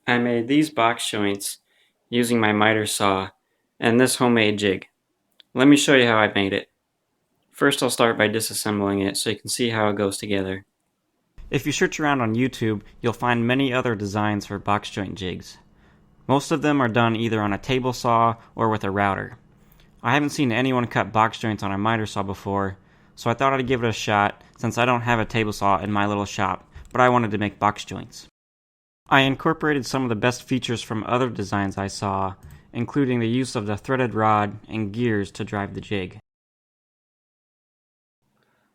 I made these box joints using my miter saw and this homemade jig. Let me show you how I made it. First I'll start by disassembling it so you can see how it goes together. If you search around on YouTube, you'll find many other designs for box joint jigs. Most of them are done either on a table saw or with a router. I haven't seen anyone cut box joints on a miter saw before, so I thought I'd give it a shot since I don't have a table saw in my little shop, but I wanted to make box joints. I incorporated some of the best features from other designs I saw, including the use of the threaded rod and gears to drive the jig.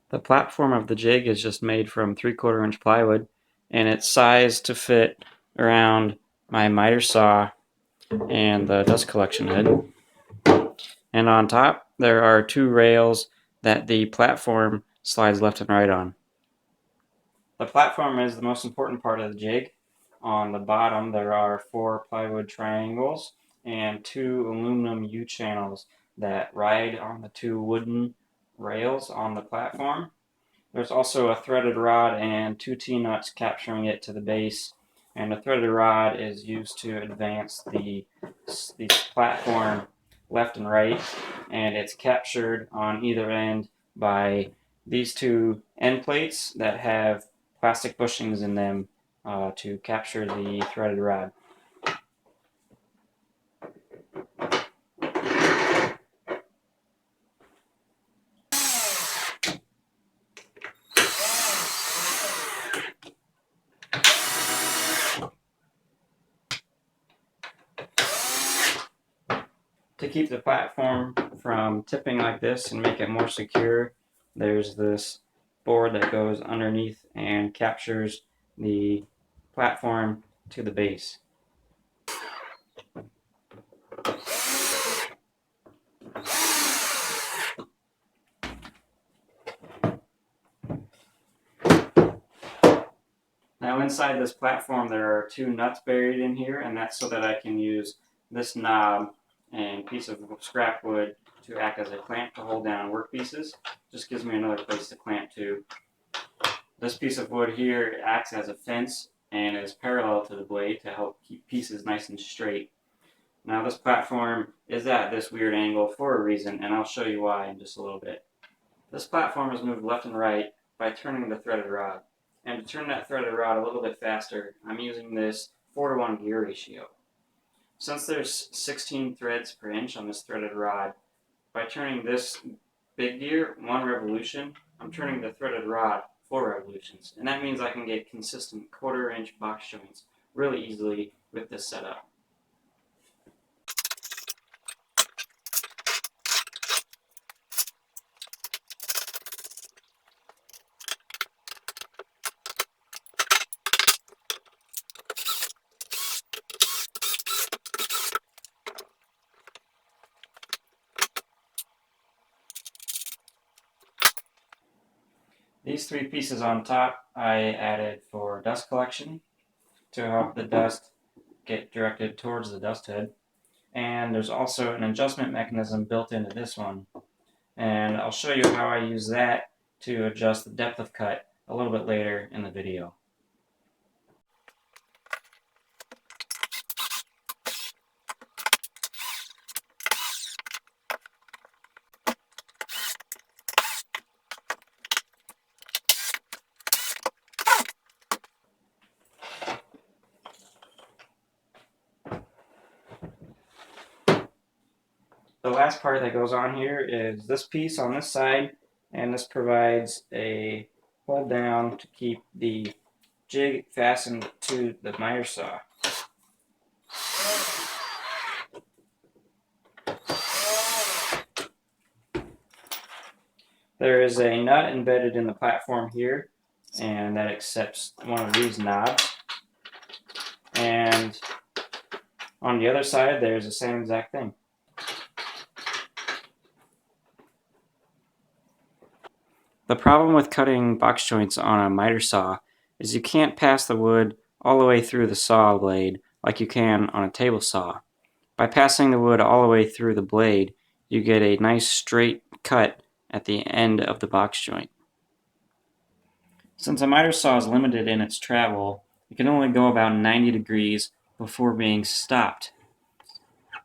The platform of the jig is just made from 3/4 inch plywood, and it's sized to fit around my miter saw and the dust collection head. And on top there are 2 rails that the platform slides left and right on. The platform is the most important part of the jig. On the bottom there are 4 plywood triangles and 2 aluminum U-channels that ride on the 2 wooden rails on the platform. There's also a threaded rod and 2 T-nuts capturing it to the base, and the threaded rod is used to advance the platform left and right, and it's captured on either end by these 2 end plates that have plastic bushings in them to capture the threaded rod. To keep the platform from tipping like this and make it more secure, there's this board that goes underneath and captures the platform to the base. Now inside this platform there are 2 nuts buried in here, and that's so that I can use this knob and piece of scrap wood to act as a clamp to hold down workpieces. Just gives me another place to clamp to. This piece of wood here acts as a fence and is parallel to the blade to help keep pieces nice and straight. Now this platform is at this weird angle for a reason, and I'll show you why in just a little bit. This platform is moved left and right by turning the threaded rod. And to turn that threaded rod a little bit faster, I'm using this 4:1 gear ratio. Since there's 16 threads per inch on this threaded rod, by turning this big gear 1 revolution, I'm turning the threaded rod 4 revolutions. And that means I can get consistent 1/4 inch box joints really easily with this setup. These 3 pieces on top I added for dust collection to help the dust get directed towards the dust head. And there's also an adjustment mechanism built into this one. And I'll show you how I use that to adjust the depth of cut a little bit later in the video. The last part that goes on here is this piece on this side, and this provides a hold down to keep the jig fastened to the miter saw. There is a nut embedded in the platform here, and that accepts one of these knobs. And on the other side there's the same exact thing. The problem with cutting box joints on a miter saw is you can't pass the wood all the way through the saw blade like you can on a table saw. By passing the wood all the way through the blade, you get a nice straight cut at the end of the box joint. Since a miter saw is limited in its travel, it can only go about 90 degrees before being stopped.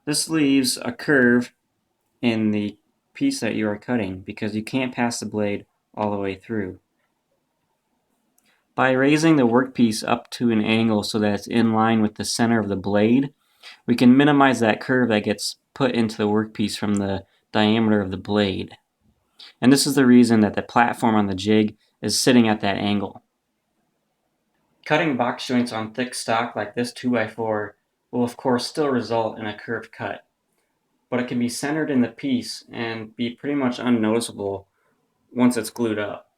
This leaves a curve in the piece that you are cutting because you can't pass the blade all the way through. By raising the workpiece up to an angle so that it's in line with the center of the blade, we can minimize that curve that gets put into the workpiece from the diameter of the blade. And this is the reason that the platform on the jig is sitting at that angle. Cutting box joints on thick stock like this 2x4 will of course still result in a curved cut, but it can be centered in the piece and be pretty much unnoticeable once it's glued up.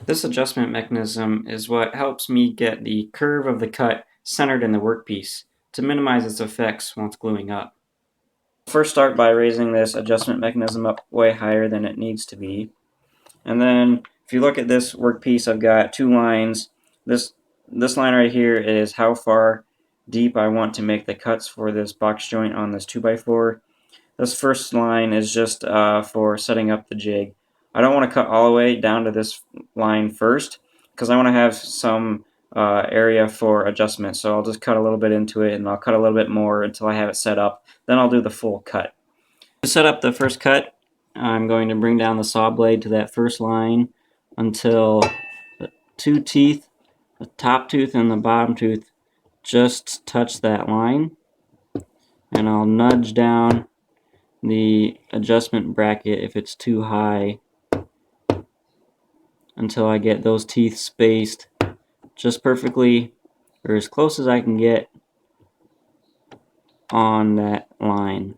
This adjustment mechanism is what helps me get the curve of the cut centered in the workpiece to minimize its effects once gluing up. First start by raising this adjustment mechanism up way higher than it needs to be. And then if you look at this workpiece, I've got two lines. This line right here is how far deep I want to make the cuts for this box joint on this 2x4. This first line is just for setting up the jig. I don't want to cut all the way down to this line first because I want to have some area for adjustment. So I'll just cut a little bit into it and I'll cut a little bit more until I have it set up. Then I'll do the full cut. To set up the first cut, I'm going to bring down the saw blade to that first line until the two teeth, the top tooth and the bottom tooth, just touch that line. And I'll nudge down the adjustment bracket if it's too high until I get those teeth spaced just perfectly, or as close as I can get on that line.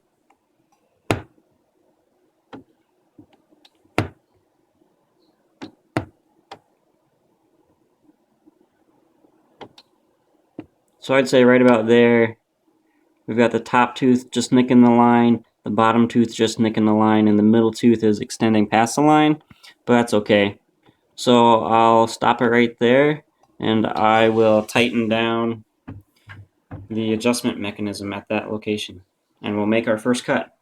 So I'd say right about there, we've got the top tooth just nicking the line, the bottom tooth just nicking the line, and the middle tooth is extending past the line, but that's okay. So I'll stop it right there, and I will tighten down the adjustment mechanism at that location, and we'll make our first cut.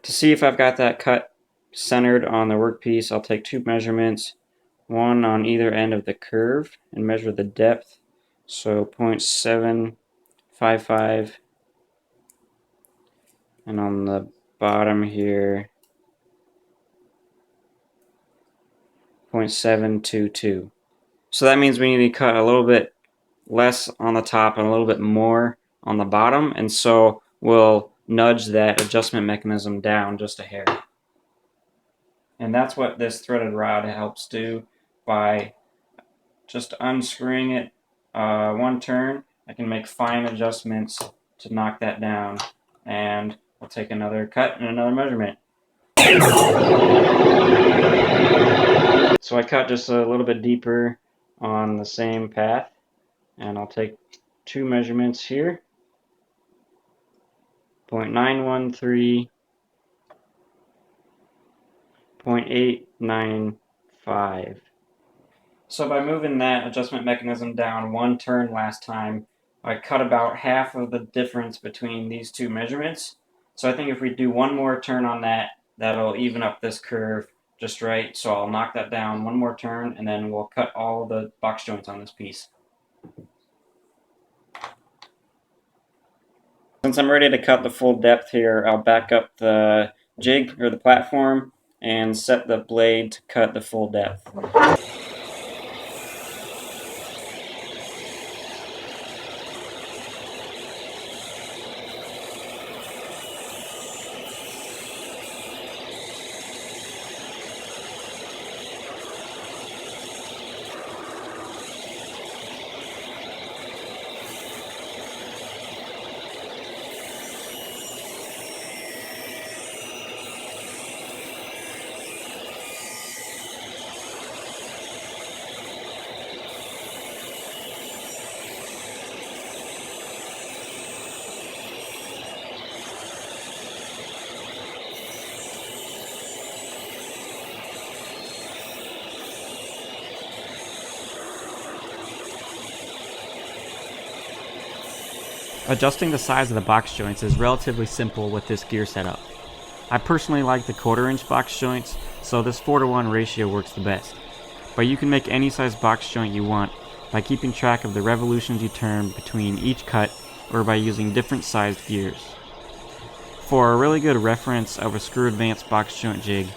To see if I've got that cut centered on the workpiece, I'll take two measurements, one on either end of the curve, and measure the depth. So 0.755, and on the bottom here 0.722. So that means we need to cut a little bit less on the top and a little bit more on the bottom, and so we'll nudge that adjustment mechanism down just a hair. And that's what this threaded rod helps do. By just unscrewing it one turn, I can make fine adjustments to knock that down. And we'll take another cut and another measurement. So I cut just a little bit deeper on the same path, and I'll take two measurements here, 0.913, 0.895. So by moving that adjustment mechanism down one turn last time, I cut about half of the difference between these two measurements. So I think if we do one more turn on that, that'll even up this curve just right. So I'll knock that down one more turn, and then we'll cut all the box joints on this piece. Since I'm ready to cut the full depth here, I'll back up the jig or the platform and set the blade to cut the full depth. Adjusting the size of the box joints is relatively simple with this gear setup. I personally like the 1/4 inch box joints, so this 4:1 ratio works the best. But you can make any size box joint you want by keeping track of the revolutions you turn between each cut or by using different sized gears. For a really good reference of a screw advance box joint jig,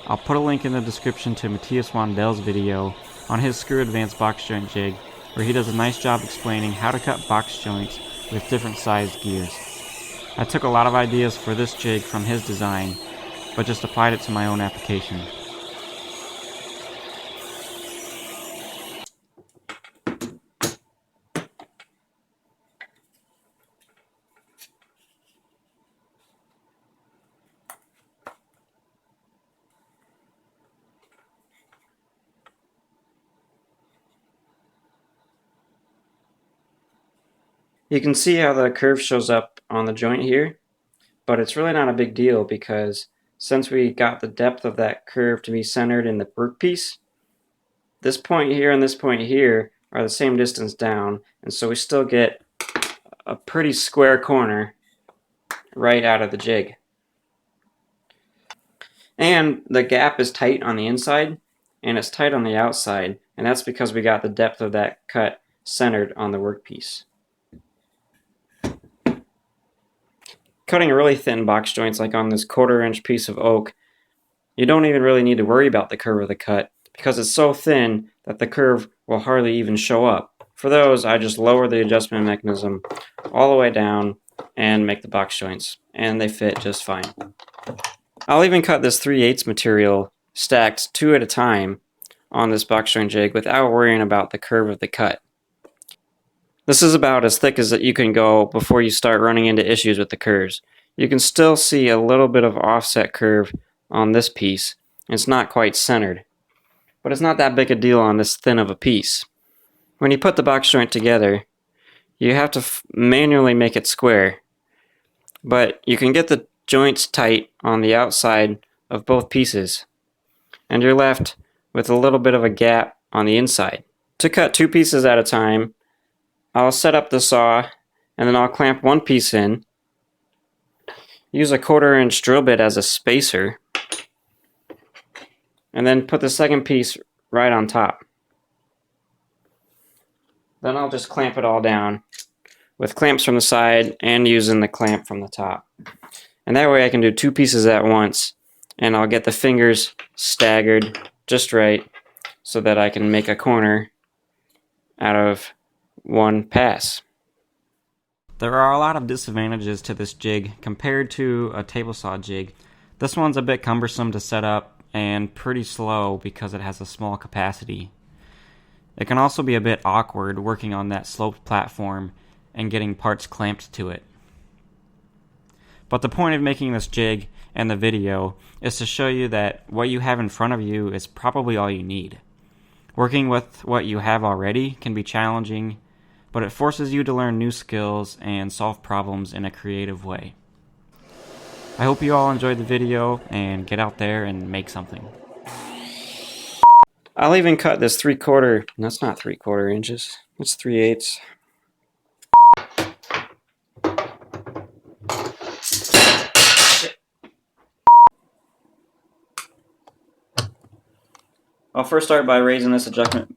I'll put a link in the description to Matthias Wandel's video on his screw advance box joint jig, where he does a nice job explaining how to cut box joints with different sized gears. I took a lot of ideas for this jig from his design, but just applied it to my own application. You can see how the curve shows up on the joint here, but it's really not a big deal because since we got the depth of that curve to be centered in the workpiece, this point here and this point here are the same distance down, and so we still get a pretty square corner right out of the jig. And the gap is tight on the inside, and it's tight on the outside, and that's because we got the depth of that cut centered on the workpiece. Cutting really thin box joints like on this 1/4 inch piece of oak, you don't even really need to worry about the curve of the cut because it's so thin that the curve will hardly even show up. For those, I just lower the adjustment mechanism all the way down and make the box joints, and they fit just fine. I'll even cut this 3/8 material stacked 2 at a time on this box joint jig without worrying about the curve of the cut. This is about as thick as you can go before you start running into issues with the curves. You can still see a little bit of offset curve on this piece. It's not quite centered, but it's not that big a deal on this thin of a piece. When you put the box joint together, you have to manually make it square, but you can get the joints tight on the outside of both pieces, and you're left with a little bit of a gap on the inside. To cut 2 pieces at a time, I'll set up the saw and then I'll clamp one piece in, use a 1/4 inch drill bit as a spacer, and then put the second piece right on top. Then I'll just clamp it all down with clamps from the side and using the clamp from the top. And that way I can do 2 pieces at once, and I'll get the fingers staggered just right so that I can make a corner out of one pass. There are a lot of disadvantages to this jig compared to a table saw jig. This one's a bit cumbersome to set up and pretty slow because it has a small capacity. It can also be a bit awkward working on that sloped platform and getting parts clamped to it. But the point of making this jig and the video is to show you that what you have in front of you is probably all you need. Working with what you have already can be challenging, but it forces you to learn new skills and solve problems in a creative way. I hope you all enjoyed the video and get out there and make something. I'll even cut this 3/4, that's not 3/4 inches, it's 3/8. I'll first start by raising this adjustment.